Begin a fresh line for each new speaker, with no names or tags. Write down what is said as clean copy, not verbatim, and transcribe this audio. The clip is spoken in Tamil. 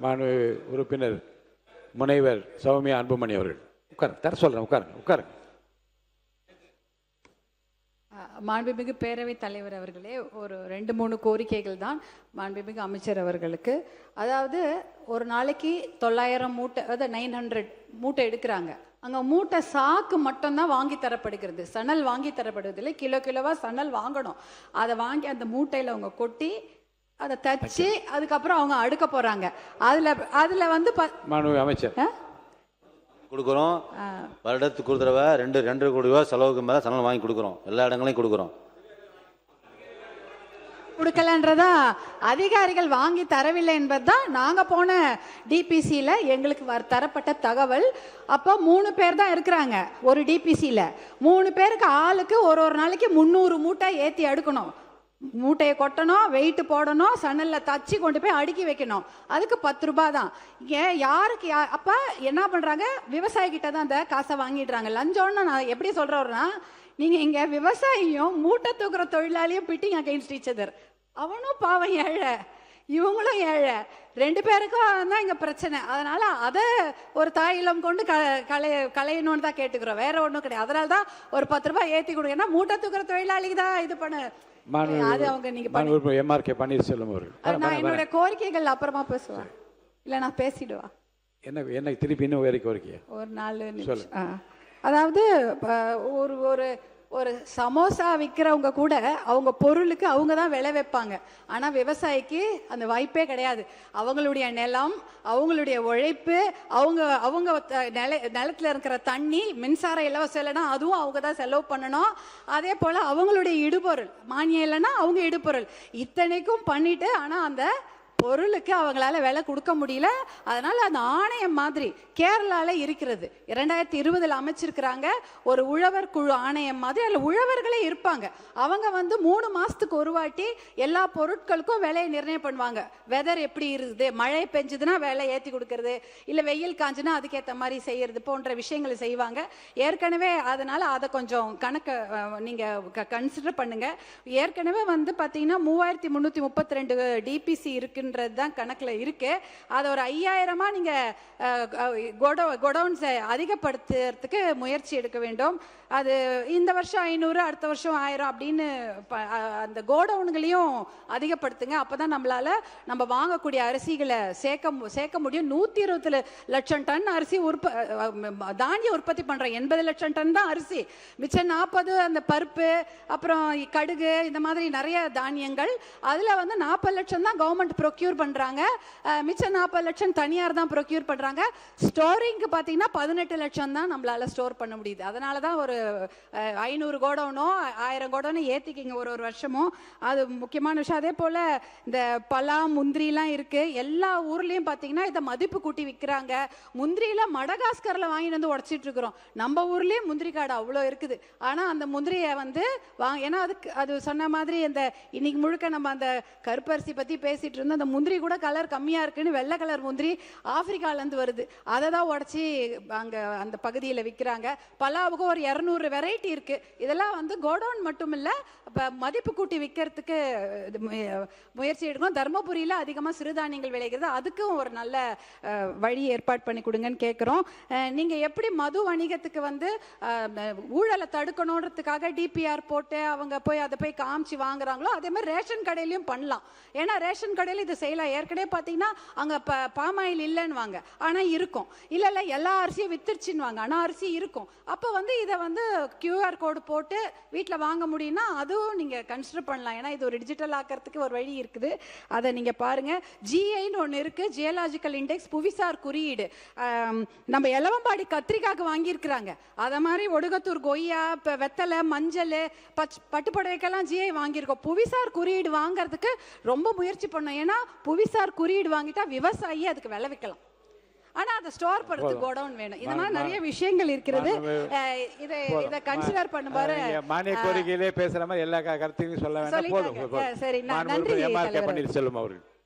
மாண்பு உறுப்பினர் முனைவர் சௌமியா அன்புமணி அவர்கள். உட்காருங்க, தர சொல்கிறேன், உட்காருங்க உட்காருங்க.
மாண்புமிகு பேரவைத் தலைவர் அவர்களே, ஒரு 2-3 கோரிக்கைகள் தான் மாண்புமிகு அமைச்சர் அவர்களுக்கு. அதாவது ஒரு நாளைக்கு 900 மூட்டை, அதாவது 900 மூட்டை எடுக்கிறாங்க. அங்கே மூட்டை சாக்கு மட்டும்தான் வாங்கி தரப்படுகிறது, சணல் வாங்கி தரப்படுவதில்லை. கிலோ கிலோவாக சணல் வாங்கணும். அதை வாங்கி அந்த மூட்டையில் அவங்க கொட்டி அதை தச்சு அதுக்கப்புறம் அவங்க அடுக்க போகிறாங்க. அதில் வந்து
மாண்புமிகு அமைச்சர்
கொடுக்குறோம். வருடத்துக்கு ஒரு தடவை 2 கோடி ரூபா செலவுக்கு மேலே சணல் வாங்கி கொடுக்குறோம். எல்லா இடங்களையும் கொடுக்குறோம்.
கொடுக்கலன்றதா அதிகாரிகள் வாங்கி தரவில்லை என்பதுதான் நாங்கள் போன டிபிசியில் எங்களுக்கு தரப்பட்ட தகவல். அப்போ 3 பேர் தான் இருக்கிறாங்க ஒரு டிபிசியில். 3 பேருக்கு ஆளுக்கு ஒரு நாளைக்கு 300 மூட்டை ஏற்றி அடுக்கணும். மூட்டையை கொட்டணும், வெயிட்டு போடணும், சணலில் தச்சு கொண்டு போய் அடுக்கி வைக்கணும். அதுக்கு 10 ரூபாய் தான். யாருக்கு அப்போ என்ன பண்ணுறாங்க, விவசாயிகிட்ட தான் அந்த காசை வாங்கிடுறாங்க. லஞ்சம்னு நான் எப்படி சொல்கிறேன்னா, நீங்கள் இங்கே விவசாயியும் மூட்டை தூக்குற தொழிலாளியும் பிட்டிங் அகைன்ஸ்ட் ஈச் அதர். அவனும் பாவம் ஏழை, இவங்களும் ஏழை, 2 பேருக்கும் தான் இங்கே பிரச்சனை. அதனால் அதை ஒரு தாயிலம் கொண்டு களையணும்னு தான் கேட்டுக்கிறோம், வேற ஒன்றும் கிடையாது. அதனால தான் ஒரு 10 ரூபாய் ஏற்றி கொடுங்க. ஏன்னா மூட்டை தூக்குற தொழிலாளிக்கு தான் இது பண்ண அது அவங்க நீங்க
எம்ஆர்கே பன்னீர்செல்வம் அவர்கள்.
நான் என்னோட கோரிக்கைகள் அப்புறமா பேசுவேன், இல்லை நான் பேசிடுவா.
என்ன திருப்பி இன்னும் வேற கோரிக்கை?
ஒரு 4 நிமிஷம். அதாவது ஒரு சமோசா விற்கிறவங்க கூட அவங்க பொருளுக்கு அவங்க தான் விலை வைப்பாங்க. ஆனால் விவசாயிக்கு அந்த வாய்ப்பே கிடையாது. அவங்களுடைய நிலம், அவங்களுடைய உழைப்பு, அவங்க நிலத்தில் இருக்கிற தண்ணி, மின்சாரம் இலவசம் இல்லைன்னா அதுவும் அவங்க தான் செலவு பண்ணணும். அதே போல் அவங்களுடைய இடுபொருள், மானியம் இல்லைன்னா அவங்க இடுபொருள், இத்தனைக்கும் பண்ணிட்டு ஆனால் அந்த பொருளுக்கு அவங்களால விலை கொடுக்க முடியல. அதனால அந்த ஆணையம் மாதிரி கேரளால இருக்கிறது, 2020 அமைச்சிருக்கிறாங்க ஒரு உழவர் குழு ஆணையம் மாதிரி. அதில் உழவர்களே இருப்பாங்க. அவங்க வந்து 3 மாசத்துக்கு ஒரு வாட்டி எல்லா பொருட்களுக்கும் விலையை நிர்ணயம் பண்ணுவாங்க. வெதர் எப்படி இருக்குது, மழை பெஞ்சதுன்னா விலை ஏற்றி கொடுக்கறது, இல்லை வெயில் காஞ்சுன்னா அதுக்கேற்ற மாதிரி செய்யறது போன்ற விஷயங்களை செய்வாங்க. ஏற்கனவே அதனால அதை கொஞ்சம் கணக்கு நீங்க கன்சிடர் பண்ணுங்க. ஏற்கனவே வந்து பார்த்தீங்கன்னா 3332 டிபிசி இருக்கு தான் கணக்குல இருக்கு. அது ஒரு 5000 நீங்க கோடவுன்ஸ் அதிகப்படுத்துறதுக்கு முயற்சி எடுக்க வேண்டும். அது இந்த வருஷம் 500, அடுத்த வருஷம் 1000 அப்படின்னு அந்த கோடவுன்களையும் அதிகப்படுத்துங்க. அப்பதான் நம்மளால நம்ம வாங்கக்கூடிய அரிசிகளை சேர்க்க முடியும். 120 லட்சம் டன் அரிசி தானிய உற்பத்தி பண்றோம். 80 லட்சம் டன் தான் அரிசி, மிச்சம் 40 அந்த பருப்பு, அப்புறம் கடுகு, இந்த மாதிரி நிறைய தானியங்கள். அதுல வந்து 40 லட்சம் தான் கவர்மெண்ட் ப்ரொக்யூர் பண்றாங்க, மிச்சம் 40 லட்சம் தனியார் தான் ப்ரொக்யூர் பண்றாங்க. ஸ்டோரிங்க்கு பாத்தீங்கன்னா 18 லட்சம் தான் நம்மளால ஸ்டோர் பண்ண முடியுது. அதனால தான் ஒரு 500 கோடவுனோ 1000 கோடவுனோ ஏத்திக்கிங்க ஒரு வருஷமும். அது முக்கியமான விஷயம். அதே போல இந்த பலா, முந்திரிலாம் இருக்கு. எல்லா ஊர்லயும் பாத்தீங்கன்னா இதை மதிப்பு கூட்டி விற்கிறாங்க. முந்திரியில மடகாஸ்கர்ல வாங்கிட்டு வந்து உடைச்சிட்டு இருக்கிறோம். நம்ம ஊர்லயும் முந்திரி காடு அவ்வளோ இருக்குது. ஆனா அந்த முந்திரியை வந்து ஏன்னா அது சொன்ன மாதிரி இந்த இன்னைக்கு முழுக்க நம்ம அந்த கருப்பரிசி பத்தி பேசிட்டு இருந்தோம். அந்த முந்திரி கூட கலர் கம்மியா இருக்குன்னு வெள்ளை கலர் முந்திரி ஆப்பிரிக்கால இருந்து வருது, அதை தான் உடைச்சி அங்க அந்த பகுதியில் விற்கிறாங்க. பலாவுக்கு ஒரு 200 வெரைட்டி இருக்கு. இதெல்லாம் வந்து கோடவுன் மட்டும் இல்ல, மதிப்பு கூட்டி விற்கிறதுக்கு முயற்சி எடுக்கணும். தர்மபுரியில அதிகமா சிறுதானியங்கள் விளைகிறது, அதுக்கும் ஒரு நல்ல வழி ஏற்பாடு பண்ணி கொடுங்கன்னு கேட்கிறோம். நீங்க எப்படி மது வணிகத்துக்கு வந்து ஊழலை தடுக்கணுன்றதுக்காக டிபிஆர் போட்டு அவங்க அதை போய் காமிச்சு வாங்குறாங்களோ, அதே மாதிரி ரேஷன் கடையிலையும் பண்ணலாம். ஏன்னா ரேஷன் கடையில் இது செய்யலாம். ஏற்கனவே பார்த்தீங்கன்னா அங்கே பாமாயில் இல்லைன்னு வாங்க, ஆனால் இருக்கும். இல்லை எல்லா அரிசியும் வித்துருச்சுன்னு வாங்க, ஆனால் அரிசி இருக்கும். அப்போ வந்து இதை வந்து கியூஆர் கோடு போட்டு வீட்டில் வாங்க முடியும்னா அதுவும் நீங்கள் கன்சிடர் பண்ணலாம். ஏன்னா இது ஒரு டிஜிட்டல் ஆக்கிறதுக்கு ஒரு வழி இருக்குது, அதை நீங்கள் பாருங்கள். ஜிஐன்னு ஒன்று இருக்குது, ஜியலாஜிக்கல் இண்டெக்ஸ், புவிசார் குறியீடு. நம்ம எலவம்பாடி கத்திரிக்காய்க்கு வாங்கியிருக்கிறாங்க. அதை மாதிரி ஒடுகத்தூர் கொய்யா, இப்போ வெத்தலை, மஞ்சள், பட்டுப்புடவைக்கெல்லாம் ஜிஐ வாங்கியிருக்கோம். புவிசார் குறியீடு வாங்கிறதுக்கு ரொம்ப முயற்சி பண்ணோம். ஏன்னா புவிசார் குறியீடு வாங்கிட்டா விவசாயி அதுக்கு விளை வைக்கலாம். ஆனா அதை ஸ்டோர் பண்றதுக்கு கோடவுன் வேணும். இந்த மாதிரி நிறைய விஷயங்கள் இருக்கிறது. இதை கன்சிடர் பண்ணுவாரு.
மானிய கோரிக்கையிலே பேசுற மாதிரி எல்லா கருத்தையும் சொல்ல வேண்டாம். போதும்.
சரி, நன்றி.
எம்ஆர்கே பன்னீர்செல்வம் அவர்கள்.